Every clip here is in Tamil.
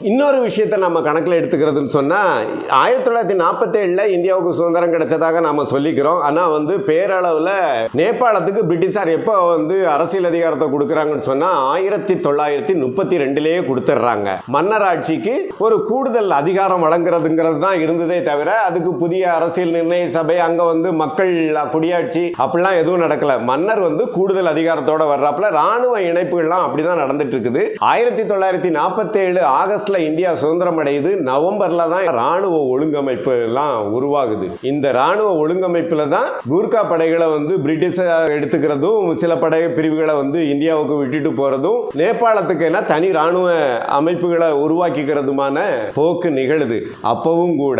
இன்னொரு விஷயத்தை நம்ம கணக்கில் எடுத்துக்கிறதுன்னு சொன்னால் 1947 இந்தியாவுக்கு சுதந்திரம் கிடைச்சதாக நாம் சொல்லிக்கிறோம். ஆனால் பேரளவில் நேபாளத்துக்கு பிரிட்டிஷார் எப்போ அரசியல் அதிகாரத்தை கொடுக்குறாங்கன்னு சொன்னால் 1932 கொடுத்துட்றாங்க. மன்னர் ஆட்சிக்கு ஒரு கூடுதல் அதிகாரம் வழங்குறதுங்கிறது தான் இருந்ததே தவிர அதுக்கு புதிய அரசியல் நிர்ணய சபை அங்கே மக்கள் குடியாட்சி அப்படிலாம் எதுவும் நடக்கல. மன்னர் கூடுதல் அதிகாரத்தோட வர்றாப்புல ராணுவ இணைப்புகள்லாம் அப்படிதான் நடந்துட்டு இருக்குது. 1947 ஆகஸ்ட்ல இந்தியா சுதந்திரம் அடையுது. நவம்பர்ல தான் ராணுவ ஒழுங்கமைப்பு எல்லாம் உருவாகுது. இந்த ராணுவ ஒழுங்கமைப்புல தான் கூர்கா படைகளை பிரிட்டிஷார் எடுத்துக்கிறதும் சில படை பிரிவுகளை இந்தியாவுக்கு விட்டுட்டு போறதும் நேபாளத்துக்கு என்ன தனி ராணுவ அமைப்புகளை உருவாக்கிக்கிறதுமான போக்கு நிகழுது. அப்பவும் கூட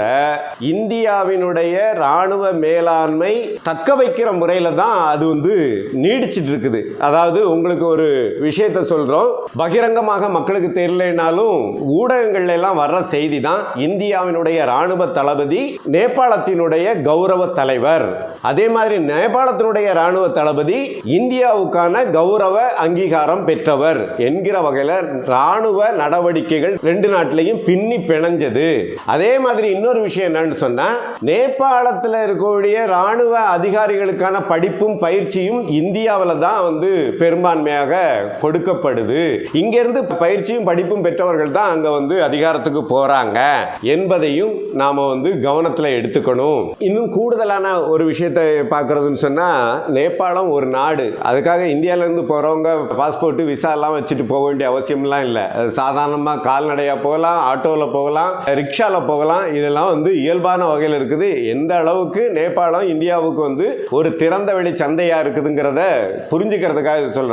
இந்தியாவினுடைய ராணுவ மேலாண்மை தக்க வைக்கிற முறையில தான் அது நீடிச்சிட்டு இருக்குது. அதாவது உங்களுக்கு ஒரு விஷயத்தை சொல்றோம், பகிரங்கமாக மக்களுக்கு தெரியலனாலும் ஊடகங்கள்ல எல்லாம் வர்ற செய்தி தான் இந்தியாவினுடைய ராணுவ தளபதி நேபாளத்தினுடைய கௌரவ தலைவர். அதே மாதிரி நேபாளத்தினுடைய ராணுவ தளபதி இந்தியாவுக்கான கௌரவ அங்கீகாரம் பெற்றவர் என்கிற வகையில் ராணுவ நடவடிக்கைகள் ரெண்டு நாட்டிலையும் பின்னி பிணைஞ்சது. அதே மாதிரி இன்னொரு விஷயம் என்னன்னு சொன்னா, நேபாளத்தில் இருக்கக்கூடிய ராணுவ அதிகாரிகளுக்கான படிப்பும் பயிற்சியும் இந்தியாவில் தான் பெரும்பான்மையாக கொடுக்கப்படுது. இங்கிருந்து பயிற்சியும் படிப்பும் பெற்றவர்கள் தான் அங்க அதிகாரத்துக்கு போறாங்க என்பதையும் நாம கவனத்தில் எடுத்துக்கணும். இன்னும் கூடுதலான ஒரு விஷயத்தை பார்க்கறதுன்னு சொன்னா, நேபாளம் ஒரு நாடு. அதுக்காக இந்தியால இருந்து போறவங்க பாஸ்போர்ட் விசா எல்லாம் வச்சுட்டு போக வேண்டிய அவசியம்லாம் இல்லை. சாதாரணமா கால்நடையா போகலாம், ஆட்டோவில் போகலாம், ரிக்ஷால போகலாம். இதெல்லாம் இயல்பான வகையில் இருக்குது. எந்த அளவுக்கு நேபாளம் இந்தியாவுக்கு ஒரு திறந்த வெளி சந்தையா இருக்குதுங்கிறத புரிஞ்சுக்கிறதுக்காக சொல்றேன்.